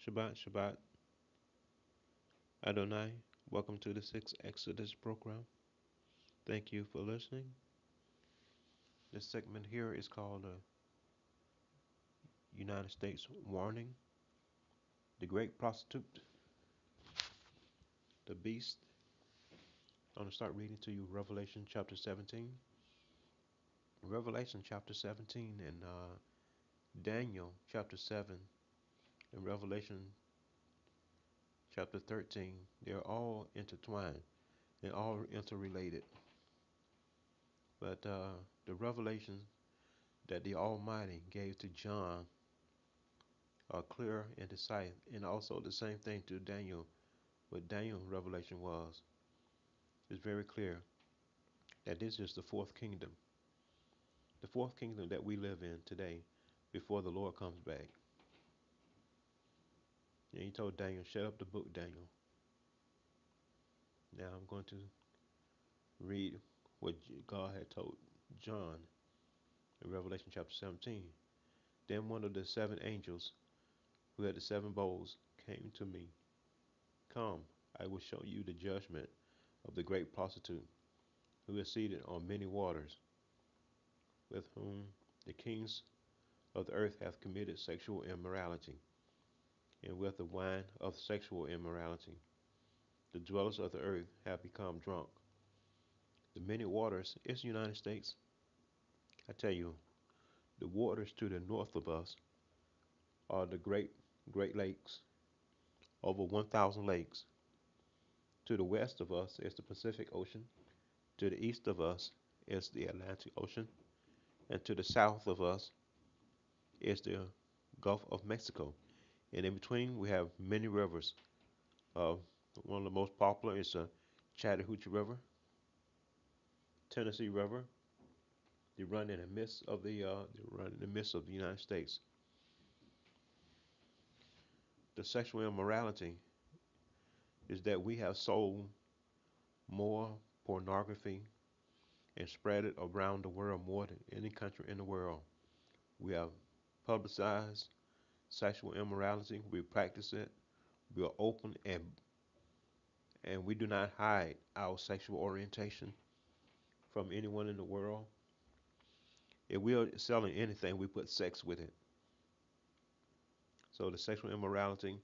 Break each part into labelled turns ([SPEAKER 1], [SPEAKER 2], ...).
[SPEAKER 1] Shabbat, Shabbat, Adonai. Welcome to the Sixth Exodus program. Thank you for listening. This segment here is called the United States Warning, the Great Prostitute, the Beast. I'm going to start reading to you Revelation chapter 17. Revelation chapter 17 and Daniel chapter 7 and Revelation chapter 13. They're all intertwined, they're all interrelated. But the revelation that the Almighty gave to John are clear and decisive, and also the same thing to Daniel. What Daniel revelation was is very clear that this is the fourth kingdom that we live in today, before the Lord comes back. And he told Daniel, "Shut up the book, Daniel." Now I'm going to read what God had told John in Revelation chapter 17. Then one of the seven angels who had the seven bowls came to me. Come, I will show you the judgment of the great prostitute, who is seated on many waters, with whom the kings of the earth have committed sexual immorality, and with the wine of sexual immorality the dwellers of the earth have become drunk. The many waters is the United States. I tell you, the waters to the north of us are the Great Lakes, over 1,000 lakes. To the west of us is the Pacific Ocean. To the east of us is the Atlantic Ocean. And to the south of us is the Gulf of Mexico. And in between, we have many rivers. Uh, One of the most popular is the Chattahoochee River, Tennessee River. They run in the midst of the United States. The sexual immorality is that we have sold more pornography and spread it around the world more than any country in the world. We have publicized sexual immorality. We practice it. We are open and we do not hide our sexual orientation from anyone in the world. If we are selling anything, we put sex with it. So the sexual immorality,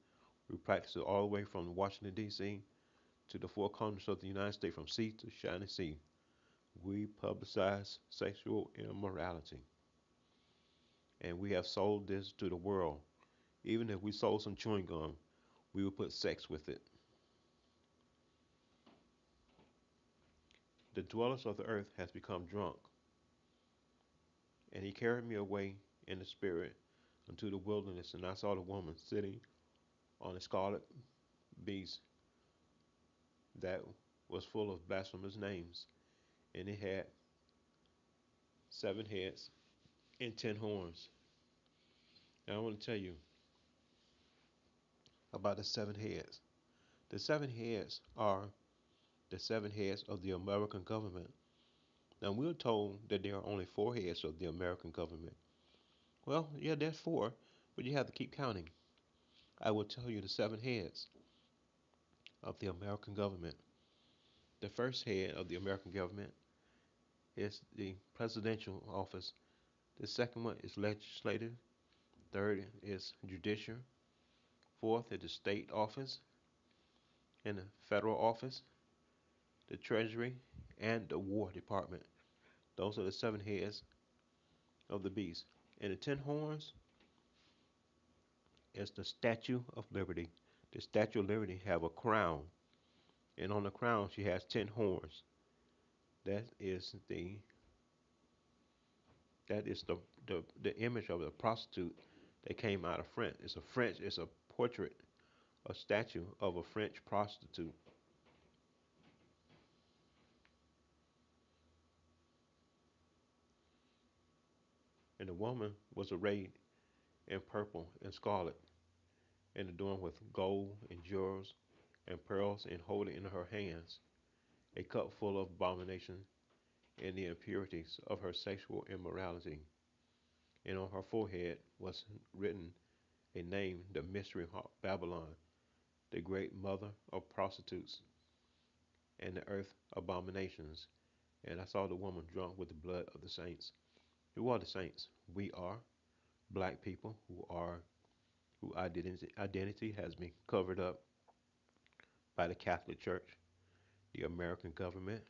[SPEAKER 1] we practice it all the way from Washington D.C. to the four corners of the United States, from sea to shining sea. We publicize sexual immorality, and we have sold this to the world. Even if we sold some chewing gum, we would put sex with it. The dwellers of the earth has become drunk, and he carried me away in the spirit unto the wilderness, and I saw the woman sitting on a scarlet beast that was full of blasphemous names, and it had 7 heads and 10 horns. Now I want to tell you about the 7 heads. The 7 heads are the 7 heads of the American government. Now we're told that there are only 4 heads of the American government. Well, yeah, there's four, but you have to keep counting. I will tell you the 7 heads of the American government. The first head of the American government is the presidential office. The second one is legislative. Third is judicial. Fourth is the state office and the federal office, the treasury, and the war department. Those are the 7 heads of the beast. And the 10 horns is the Statue of Liberty. The Statue of Liberty have a crown, and on the crown she has 10 horns. That is the that is the image of the prostitute that came out of France. It's a portrait, a statue of a French prostitute. And the woman was arrayed in purple and scarlet, and adorned with gold and jewels and pearls, and holding in her hands a cup full of abomination and the impurities of her sexual immorality. And on her forehead was written a name, the mystery Babylon, the great mother of prostitutes and the earth abominations. And I saw the woman drunk with the blood of the saints. Who are the saints? We are black people who identity has been covered up by the Catholic Church, the American government,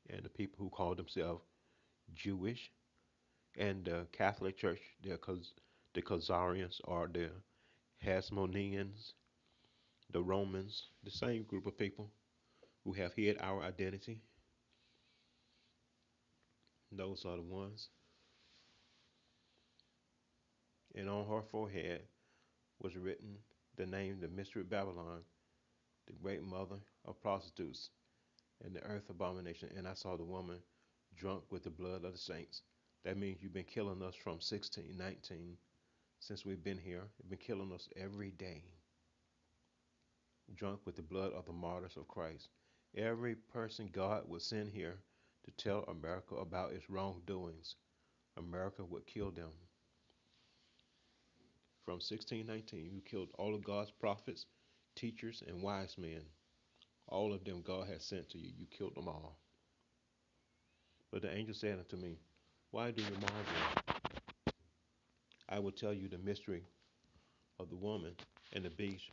[SPEAKER 1] and the people who call themselves Jewish, and the Catholic Church, the Khazarians or the Hasmoneans, the Romans, the same group of people who have hid our identity. Those are the ones. And on her forehead was written the name, the mystery Babylon, the great mother of prostitutes and the earth abomination. And I saw the woman drunk with the blood of the saints. That means you've been killing us from 16, 19, since we've been here. You've been killing us every day. Drunk with the blood of the martyrs of Christ. Every person God would send here to tell America about its wrongdoings, America would kill them. From 1619, you killed all of God's prophets, teachers, and wise men. All of them God had sent to you. You killed them all. But the angel said unto me, why do you marvel? I will tell you the mystery of the woman and the beast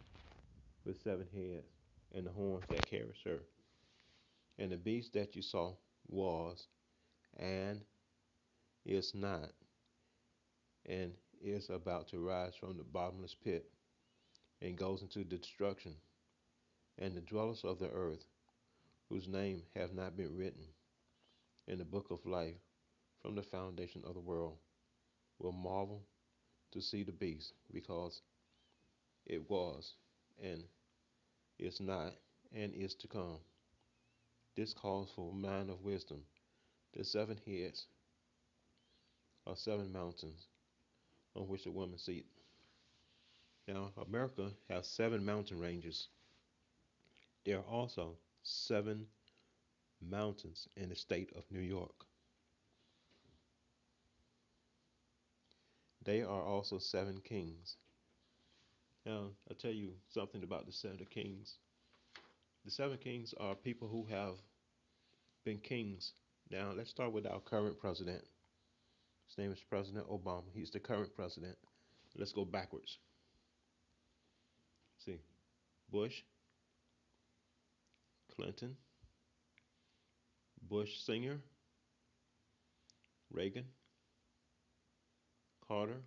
[SPEAKER 1] with 7 heads and the horns that carries her. And the beast that you saw was and is not and is about to rise from the bottomless pit and goes into destruction. And the dwellers of the earth, whose name have not been written in the book of life from the foundation of the world, will marvel to see the beast, because it was and is not and is to come. This calls for a mind of wisdom. The 7 heads are 7 mountains on which the woman seat. Now, America has 7 mountain ranges. There are also 7 mountains in the state of New York. They are also 7 kings. Now, I'll tell you something about the 7 kings. The 7 kings are people who have been kings. Now, let's start with our current president. His name is President Obama. He's the current president. Let's go backwards. See, Bush, Clinton, Bush Sr., Reagan, Carter,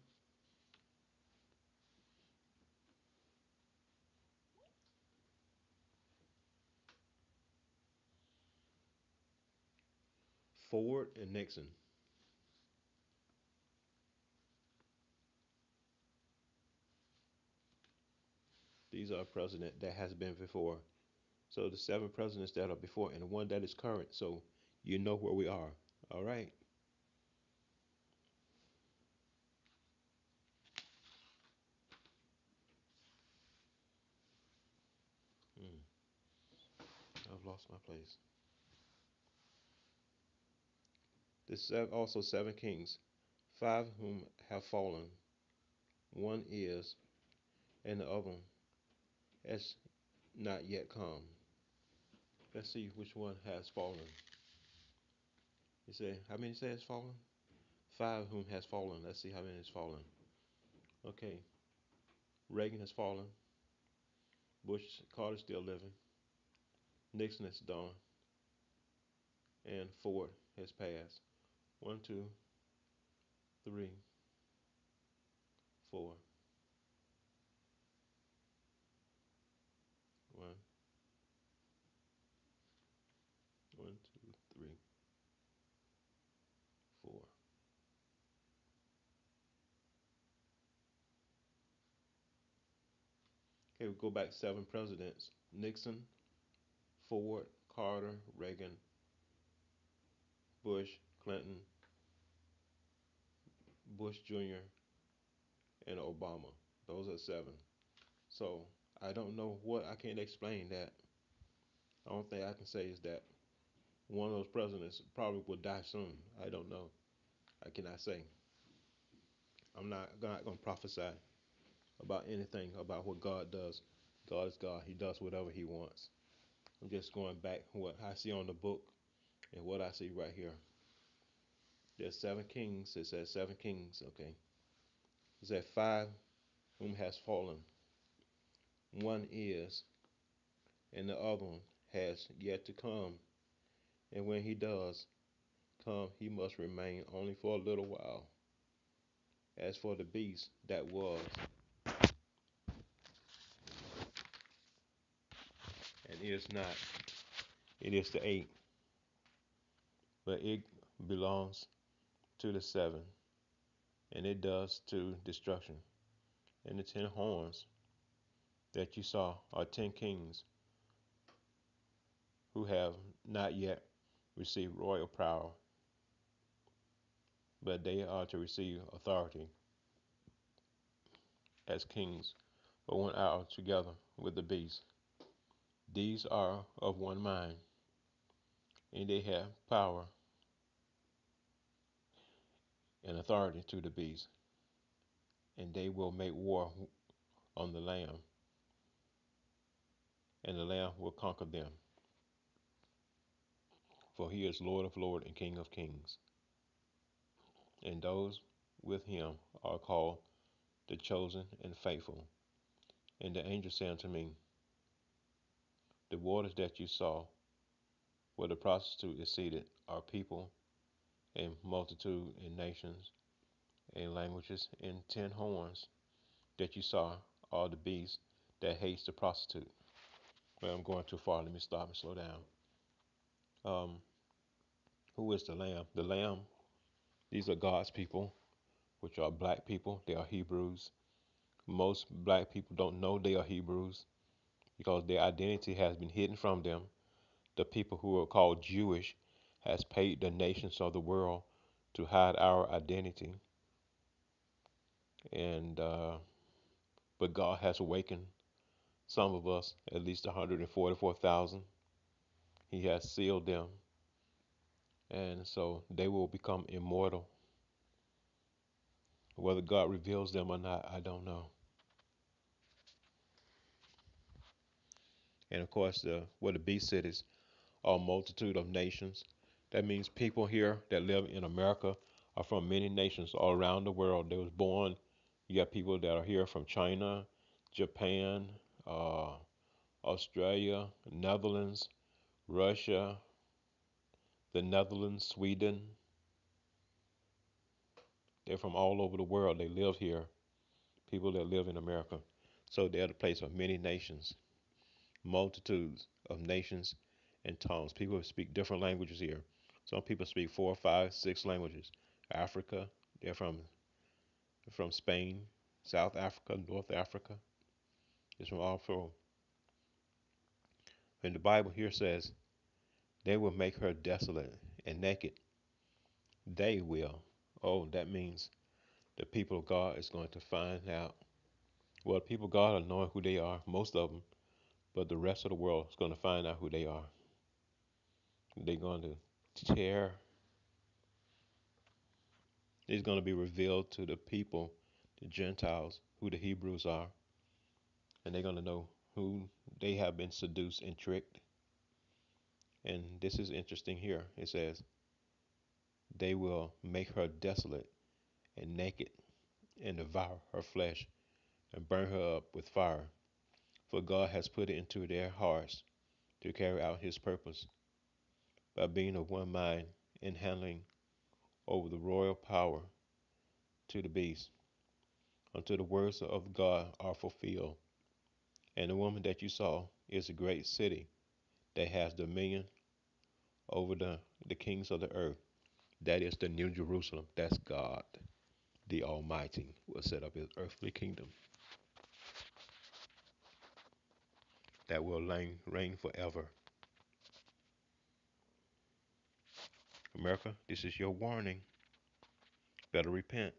[SPEAKER 1] Ford, and Nixon. These are presidents that has been before. So the 7 presidents that are before and the one that is current. So you know where we are. All right. Hmm. I've lost my place. This is also 7 kings, 5 whom have fallen. One is, and the other has not yet come. Let's see which one has fallen. You say, how many say has fallen? 5 whom has fallen. Let's see how many has fallen. Okay. Reagan has fallen. Bush Carter's still living. Nixon is gone. And Ford has passed. One, two, three, four. One, one, two, three, four. Okay, we go back 7 presidents. Nixon, Ford, Carter, Reagan, Bush, Clinton, Bush Jr., and Obama. Those are 7. So I don't know what, I can't explain that. The only thing I can say is that one of those presidents probably will die soon. I don't know. I cannot say. I'm not going to prophesy about anything about what God does. God is God. He does whatever He wants. I'm just going back what I see on the book and what I see right here. There's 7 kings. It says 7 kings. Okay. It says 5 whom has fallen. One is, and the other one has yet to come. And when he does come, he must remain only for a little while. As for the beast that was and is not, it is the 8th, but it belongs to the 7, and it does to destruction. And the 10 horns that you saw are 10 kings who have not yet received royal power, but they are to receive authority as kings for 1 hour together with the beast. These are of one mind, and they have power and authority to the beast, and they will make war on the Lamb, and the Lamb will conquer them. For he is Lord of lords and King of kings, and those with him are called the chosen and faithful. And the angel said unto me, the waters that you saw, where the prostitute is seated, are people and multitude and nations and languages, and 10 horns that you saw are the beast that hates the prostitute. Well, I'm going too far. Let me stop and slow down. Um, who is the Lamb? The Lamb, these are God's people, which are black people. They are Hebrews. Most black people don't know they are Hebrews because their identity has been hidden from them. The people who are called Jewish has paid the nations of the world to hide our identity, and but God has awakened some of us, at least 144,000. He has sealed them, and so they will become immortal. Whether God reveals them or not, I don't know. And of course, where the beast cities are a multitude of nations. That means people here that live in America are from many nations all around the world. They was born. You got people that are here from China, Japan, uh, Australia, Netherlands, Russia, the Netherlands, Sweden. They're from all over the world. They live here. People that live in America. So they're the place of many nations, multitudes of nations and tongues. People speak different languages here. Some people speak 4, 5, 6 languages. Africa, they're from Spain, South Africa, North Africa. It's from all four. And the Bible here says, they will make her desolate and naked. They will. Oh, that means the people of God is going to find out. Well, the people of God are knowing who they are, most of them, but the rest of the world is going to find out who they are. They're going to tear. It's going to be revealed to the people, the Gentiles, who the Hebrews are, and they're going to know who they have been seduced and tricked. And this is interesting here. It says, they will make her desolate and naked and devour her flesh and burn her up with fire. For God has put it into their hearts to carry out his purpose by being of one mind and handing over the royal power to the beast until the words of God are fulfilled. And the woman that you saw is a great city that has dominion over the kings of the earth. That is the New Jerusalem. That's God, the Almighty, will set up his earthly kingdom that will reign forever. America, this is your warning. Better repent.